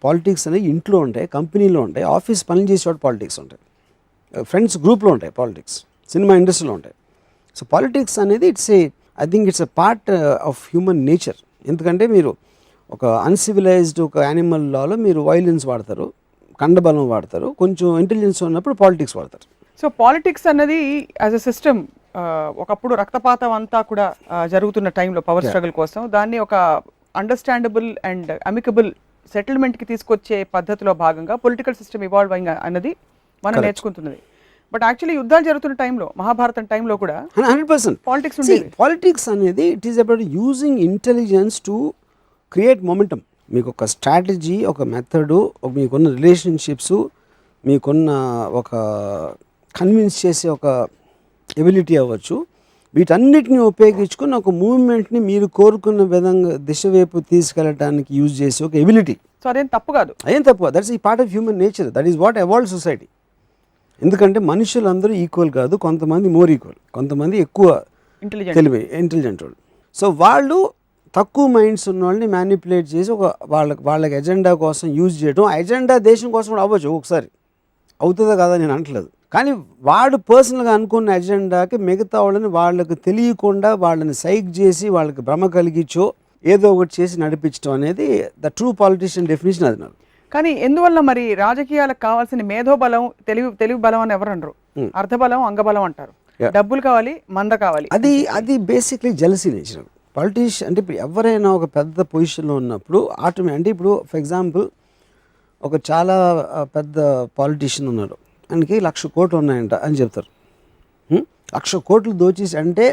Politics అనేవి ఇంట్లో ఉంటాయి, కంపెనీలో ఉంటాయి, ఆఫీస్ పని చేసే చోట పాలిటిక్స్ ఉంటాయి, ఫ్రెండ్స్ గ్రూప్లో ఉంటాయి పాలిటిక్స్, సినిమా ఇండస్ట్రీలో ఉంటాయి. సో పాలిటిక్స్ అనేది I think it's a part of human nature. ఎందుకంటే మీరు ఒక అన్సివిలైజ్డ్ ఒక యానిమల్ లాలో మీరు వైలెన్స్ వాడతారు, కండబలం వాడతారు, కొంచెం ఇంటెలిజెన్స్ ఉన్నప్పుడు పాలిటిక్స్ వాడతారు. సో పాలిటిక్స్ అన్నది యాజ్ అ సిస్టమ్ ఒకప్పుడు రక్తపాతం అంతా కూడా జరుగుతున్న టైంలో పవర్ స్ట్రగుల్ కోసం దాన్ని ఒక అండర్స్టాండబుల్ అండ్ అమికబుల్ సెటిల్మెంట్కి తీసుకొచ్చే పద్ధతిలో భాగంగా పొలిటికల్ సిస్టమ్ ఇవాల్వింగ్ అన్నది మనం నేర్చుకుంటున్నది. బట్ యాక్చువల్లీ యుద్ధాలు జరుగుతున్న టైంలో, మహాభారతం టైంలో కూడా 100% పాలిటిక్స్ ఉండేది. పాలిటిక్స్ అనేది it is about using intelligence to create momentum. మీకు ఒక స్ట్రాటజీ, ఒక మెథడు, మీకున్న రిలేషన్షిప్స్, మీకున్న ఒక కన్విన్స్ చేసే ఒక ఎబిలిటీ అవ్వచ్చు, వీటన్నిటిని ఉపయోగించుకుని ఒక మూవ్మెంట్ని మీరు కోరుకున్న విధంగా దిశ వైపు తీసుకెళ్ళడానికి యూజ్ చేసే ఒక ఎబిలిటీ. సో అదేం తప్పు కాదు, దట్స్ ఈ part of human nature, that is what evolve society. ఎందుకంటే మనుషులందరూ ఈక్వల్ కాదు, కొంతమంది మోర్ ఈక్వల్, కొంతమంది ఎక్కువ ఇంటెలిజెంట్ వాళ్ళు. సో వాళ్ళు తక్కువ మైండ్స్ ఉన్న వాళ్ళని మ్యానిపులేట్ చేసి ఒక వాళ్ళకి ఎజెండా కోసం యూజ్ చేయడం. ఆ ఎజెండా దేశం కోసం కూడా అవ్వచ్చు, ఒకసారి అవుతుందా కాదా నేను అంటలేదు, కానీ వాడు పర్సనల్గా అనుకున్న ఎజెండాకి మిగతా వాళ్ళని వాళ్ళకి తెలియకుండా వాళ్ళని సైక్ చేసి వాళ్ళకి భ్రమ కలిగించో ఏదో ఒకటి చేసి నడిపించడం అనేది ద ట్రూ పాలిటిషియన్ డెఫినేషన్. అది నాకు. కానీ ఎందువల్ల మరి రాజకీయాలకు కావాల్సిన మేధోబలం, తెలివి బలం అని ఎవరు అనరు, అర్థబలం, అంగబలం అంటారు. డబ్బులు కావాలి, మంద కావాలి. అది బేసిక్లీ జెలసీ నేచర్. పాలిటిషియన్ అంటే ఇప్పుడు ఎవరైనా ఒక పెద్ద పొజిషన్లో ఉన్నప్పుడు అంటే ఇప్పుడు ఫర్ ఎగ్జాంపుల్ ఒక చాలా పెద్ద పాలిటిషియన్ ఉన్నారు, ఆయనకి 1,00,000 కోట్లు ఉన్నాయంట అని చెప్తారు. 1,00,000 కోట్లు దోచేసి, అంటే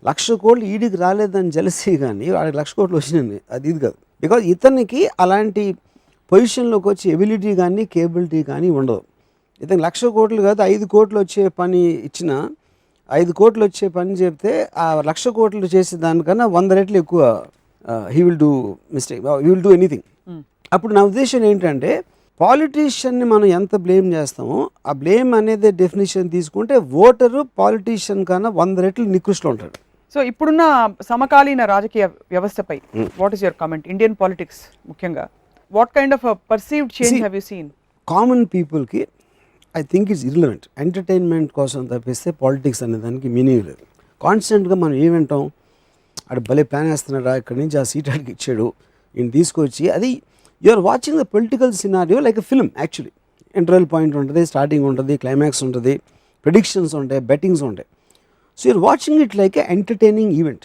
1,00,000 కోట్లు ఈడికి రాలేదని జెలసీ, కానీ వాడికి 1,00,000 కోట్లు వచ్చినాయి, అది ఇది కాదు. బికాజ్ ఇతనికి అలాంటి పొజిషన్లోకి వచ్చే ఎబిలిటీ కానీ కేబిలిటీ కానీ ఉండదు. ఇతను 1,00,000 కోట్లు కాదు, 5 కోట్లు వచ్చే పని ఇచ్చిన, 5 కోట్లు వచ్చే పని చెప్తే ఆ 1,00,000 కోట్లు చేసే దానికన్నా 100 రెట్లు ఎక్కువ he will do mistake, he will do anything. అప్పుడు నా ఉద్దేశం ఏంటంటే పాలిటీషియన్ని మనం ఎంత బ్లేమ్ చేస్తామో ఆ బ్లేమ్ అనేది డెఫినేషన్ తీసుకుంటే ఓటరు పాలిటీషియన్ కన్నా 100 రెట్లు నికృష్టలో ఉంటాడు. సో ఇప్పుడున్న సమకాలీన రాజకీయ వ్యవస్థపై what is your comment? Indian politics ముఖ్యంగా what kind of perceived change have you seen? Common పీపుల్కి I think it's irrelevant. Entertainment కోసం తప్పిస్తే పాలిటిక్స్ అనే దానికి మీనింగ్ లేదు. కాన్స్టెంట్గా మనం ఏమంటాం, అక్కడ భలే ప్లాన్ వేస్తున్నాడా, ఇక్కడి నుంచి ఆ సీట్ అడిగి ఇచ్చాడు, ఈయన తీసుకొచ్చి, అది you are watching the political scenario like a film. Actually interval point ఉంటుంది, స్టార్టింగ్ ఉంటుంది, క్లైమాక్స్ ఉంటుంది, ప్రెడిక్షన్స్ ఉంటాయి, బెట్టింగ్స్ ఉంటాయి. So you're watching it like a entertaining event.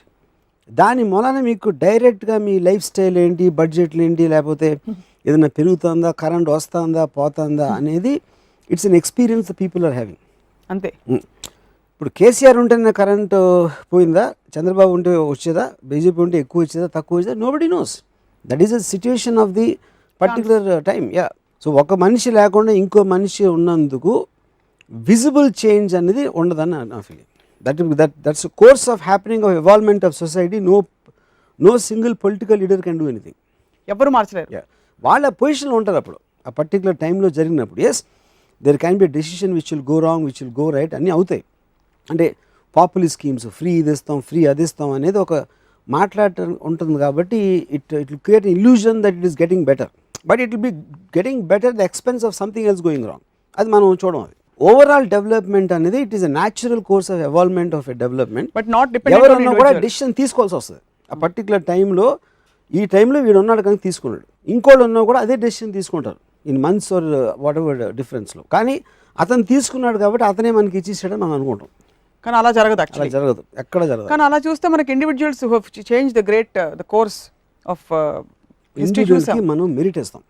దాని మూలాన మీకు డైరెక్ట్గా మీ లైఫ్ స్టైల్ ఏంటి, బడ్జెట్లు ఏంటి, లేకపోతే ఏదైనా పెరుగుతుందా, కరెంట్ వస్తుందా పోతుందా అనేది it's an experience the people are having. అంతే. ఇప్పుడు కేసీఆర్ ఉంటేనే కరెంట్ పోయిందా, చంద్రబాబు ఉంటే వచ్చేదా, బీజేపీ ఉంటే ఎక్కువ వచ్చేదా తక్కువ వచ్చేదా, nobody knows. That is a situation of the particular time. Yeah. So ఒక మనిషి లేకుండా ఇంకో మనిషి ఉన్నందుకు విజిబుల్ చేంజ్ అనేది ఉండదని నా feeling. That's course of happening of evolvement of society. No single political leader can do anything. ఎవరు మార్చలేరు. వాళ్ళ పొజిషన్లో ఉంటారు అప్పుడు ఆ పర్టికులర్ టైంలో జరిగినప్పుడు. Yes, there can be decision which will go wrong, which will go right, అన్నీ అవుతాయి. అంటే పాపులర్ స్కీమ్స్, ఫ్రీ ఇది ఇస్తాం, ఫ్రీ అది ఇస్తాం అనేది ఒక మాట్లాడటం ఉంటుంది. కాబట్టి it will create illusion that it is getting better, but it will be getting better the expense of something else going wrong. అది మనం చూడడం. అది ఓవరాల్ డెవలప్మెంట్ అనేది it is a natural course of evolvement of a development. But not dependent. ఎవరన్నా కూడా decision తీసుకోవాల్సి వస్తుంది ఆ పర్టికులర్ టైంలో. ఈ టైంలో వీడు ఉన్నాడు కానీ తీసుకున్నాడు, ఇంకోళ్ళు ఉన్నా కూడా అదే డెసిషన్ తీసుకుంటారు in months or whatever డిఫరెన్స్లో. కానీ అతను తీసుకున్నాడు కాబట్టి అతనే మనకి ఇచ్చేసాడని మనం అనుకుంటాం. కానీ అలా జరగదు, అలా జరగదు, ఎక్కడ జరగదు. కానీ అలా చూస్తే మనకి individuals who have change the course of ఇండివిజువల్కి మనం మెరిట్ ఇస్తాం.